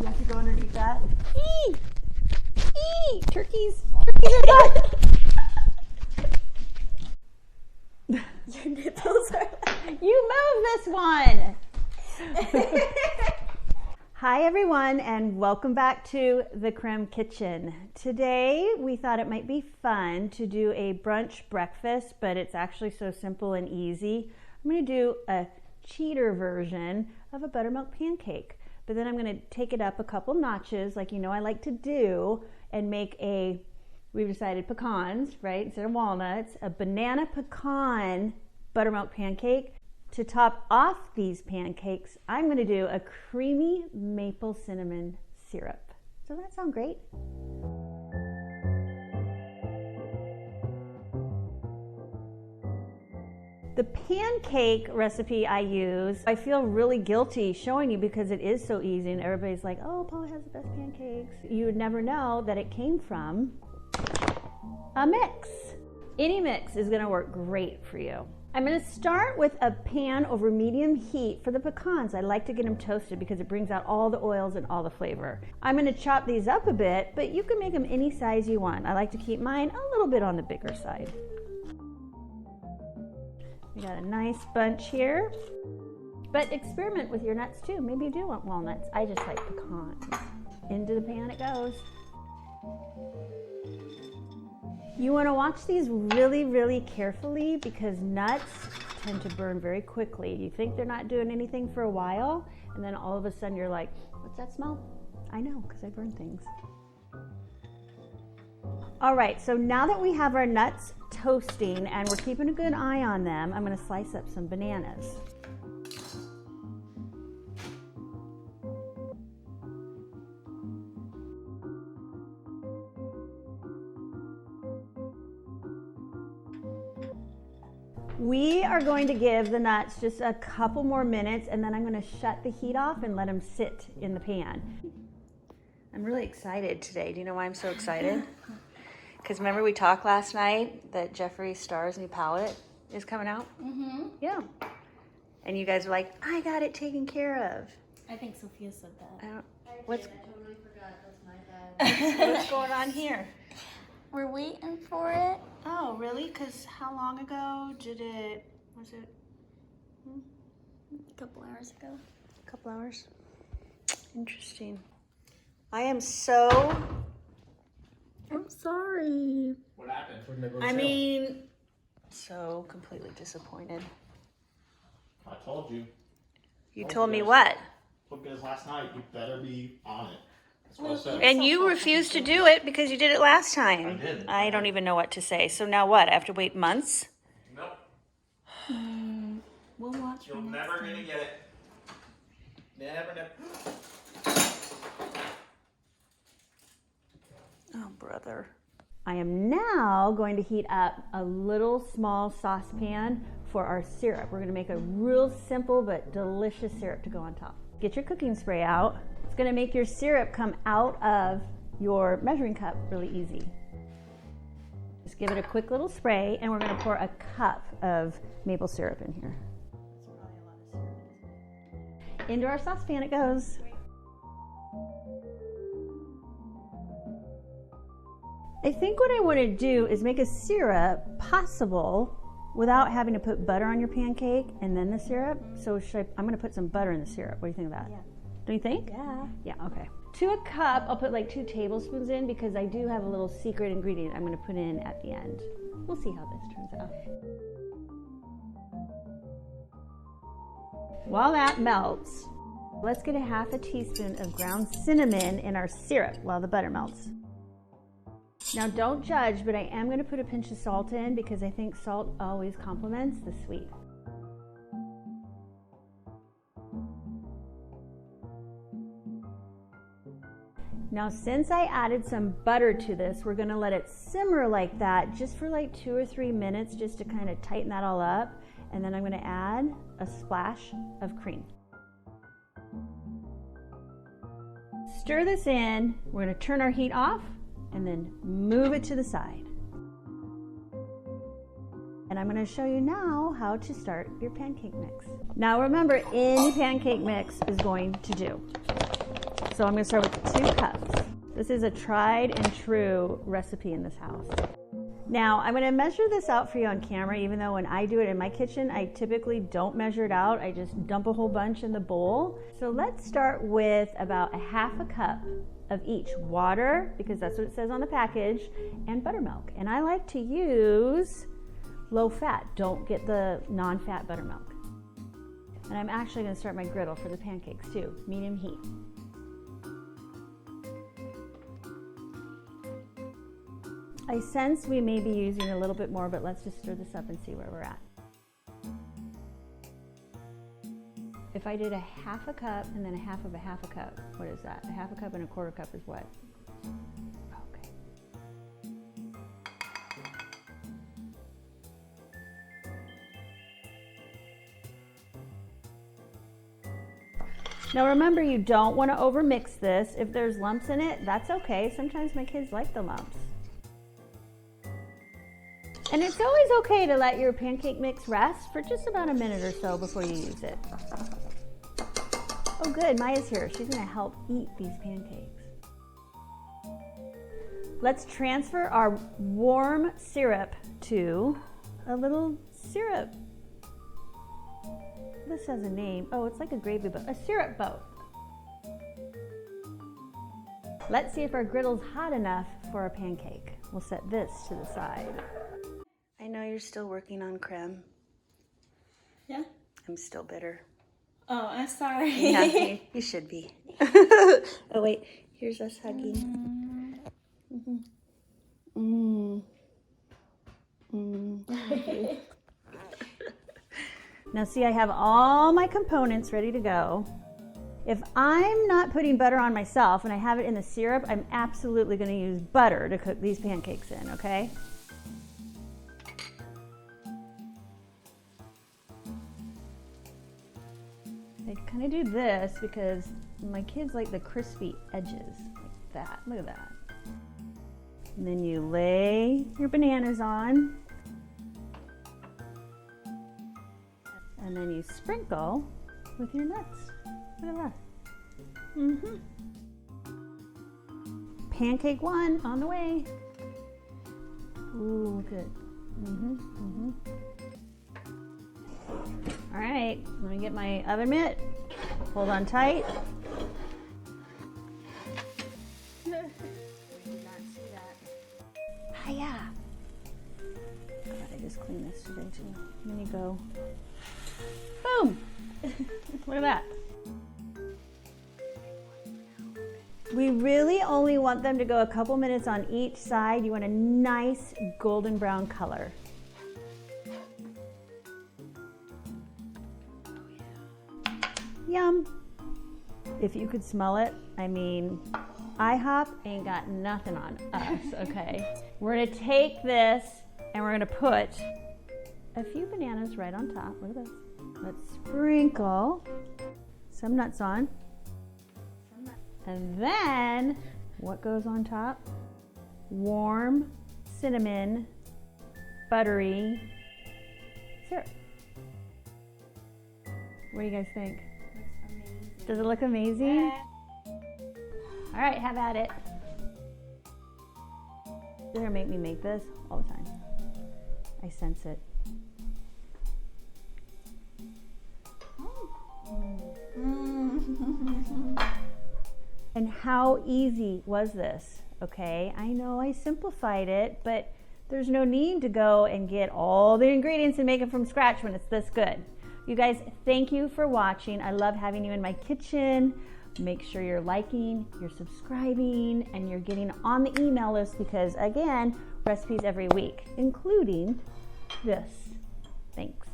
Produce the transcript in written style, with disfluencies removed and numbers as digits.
You have to go underneath that. Eee! Eee! Turkeys! Turkeys are done! Your nipples are... You move this one! Hi everyone, and welcome back to the Crème kitchen. Today we thought it might be fun to do a brunch breakfast, but it's actually so simple and easy. I'm going to do a cheater version of a buttermilk pancake, but then I'm going to take it up a couple notches like you know I like to do and make we've decided pecans, right, instead of walnuts, a banana pecan buttermilk pancake. To top off these pancakes, I'm going to do a creamy maple cinnamon syrup. Does that sound great? The pancake recipe I use, I feel really guilty showing you because it is so easy and everybody's like, oh, Paula has the best pancakes. You would never know that it came from a mix. Any mix is going to work great for you. I'm going to start with a pan over medium heat for the pecans. I like to get them toasted because it brings out all the oils and all the flavor. I'm going to chop these up a bit, but you can make them any size you want. I like to keep mine a little bit on the bigger side. We got a nice bunch here, but experiment with your nuts too. Maybe you do want walnuts. I just like pecans. Into the pan it goes. You want to watch these really, really carefully because nuts tend to burn very quickly. You think they're not doing anything for a while, and then all of a sudden you're like, what's that smell? I know, because I burn things. All right, so now that we have our nuts toasting and we're keeping a good eye on them, I'm going to slice up some bananas. We are going to give the nuts just a couple more minutes and then I'm going to shut the heat off and let them sit in the pan. I'm really excited today. Do you know why I'm so excited? Because remember we talked last night that Jeffree Star's new palette is coming out? Mm-hmm. Yeah. And you guys were like, I got it taken care of. I think Sophia said that. I totally forgot. That's my bad. What's going on here? We're waiting for it. Oh, really? Because how long ago was it? A couple hours ago. A couple hours. Interesting. I am so... I'm sorry. What happened? So completely disappointed. I told you. You told me what? Told you guys last night. You better be on it. That's what I said. And you refused to do it because you did it last time. I did. I don't even know what to say. So now what? I have to wait months? Nope. We'll watch. You're never gonna get it. Never. Oh, brother. I am now going to heat up a little small saucepan for our syrup. We're going to make a real simple but delicious syrup to go on top. Get your cooking spray out. It's going to make your syrup come out of your measuring cup really easy. Just give it a quick little spray and we're going to pour a cup of maple syrup in here. That's probably a lot of syrup. Into our saucepan it goes. I think what I want to do is make a syrup possible without having to put butter on your pancake and then the syrup. So I'm going to put some butter in the syrup. What do you think of that? Yeah. Don't you think? Yeah. Yeah, okay. To a cup, I'll put like 2 tablespoons in because I do have a little secret ingredient I'm going to put in at the end. We'll see how this turns out. While that melts, let's get a half a teaspoon of ground cinnamon in our syrup while the butter melts. Now don't judge, but I am going to put a pinch of salt in because I think salt always complements the sweet. Now since I added some butter to this, we're going to let it simmer like that just for like 2 or 3 minutes just to kind of tighten that all up. And then I'm going to add a splash of cream. Stir this in. We're going to turn our heat off and then move it to the side. And I'm going to show you now how to start your pancake mix. Now remember, any pancake mix is going to do. So I'm gonna start with 2 cups. This is a tried and true recipe in this house. Now, I'm gonna measure this out for you on camera, even though when I do it in my kitchen, I typically don't measure it out. I just dump a whole bunch in the bowl. So let's start with about a 1/2 cup of each. Water, because that's what it says on the package, and buttermilk. And I like to use low fat. Don't get the non-fat buttermilk. And I'm actually gonna start my griddle for the pancakes too, medium heat. I sense we may be using a little bit more, but let's just stir this up and see where we're at. If I did a 1/2 cup and then a 1/2 of a 1/2 cup, what is that? A 1/2 cup and a 1/4 cup is what? Okay. Now remember, you don't want to overmix this. If there's lumps in it, that's okay. Sometimes my kids like the lumps. And it's always okay to let your pancake mix rest for just about a minute or so before you use it. Oh good, Maya's here. She's gonna help eat these pancakes. Let's transfer our warm syrup to a little syrup. This has a name. Oh, it's like a gravy boat, a syrup boat. Let's see if our griddle's hot enough for a pancake. We'll set this to the side. I know you're still working on creme. Yeah? I'm still bitter. Oh, I'm sorry. Yeah, you should be. Oh wait, here's us hugging. Now see, I have all my components ready to go. If I'm not putting butter on myself and I have it in the syrup, I'm absolutely going to use butter to cook these pancakes in, okay? I kind of do this because my kids like the crispy edges, like that. Look at that. And then you lay your bananas on. And then you sprinkle with your nuts. Look at that. Pancake 1 on the way. Ooh, good. All right, let me get my oven mitt. Hold on tight. I did not see that. Hiya. God, I just cleaned this today too. And then you go, boom. Look at that. We really only want them to go a couple minutes on each side. You want a nice golden brown color. Yum. If you could smell it, I mean, IHOP ain't got nothing on us, okay? We're gonna take this and we're gonna put a few bananas right on top. Look at this. Let's sprinkle some nuts on. And then, what goes on top? Warm cinnamon, buttery syrup. What do you guys think? Does it look amazing? Yeah. All right, have at it. They're gonna make me make this all the time. I sense it. And how easy was this? Okay, I know I simplified it, but there's no need to go and get all the ingredients and make it from scratch when it's this good. You guys, thank you for watching. I love having you in my kitchen. Make sure you're liking, you're subscribing, and you're getting on the email list because, again, recipes every week, including this. Thanks.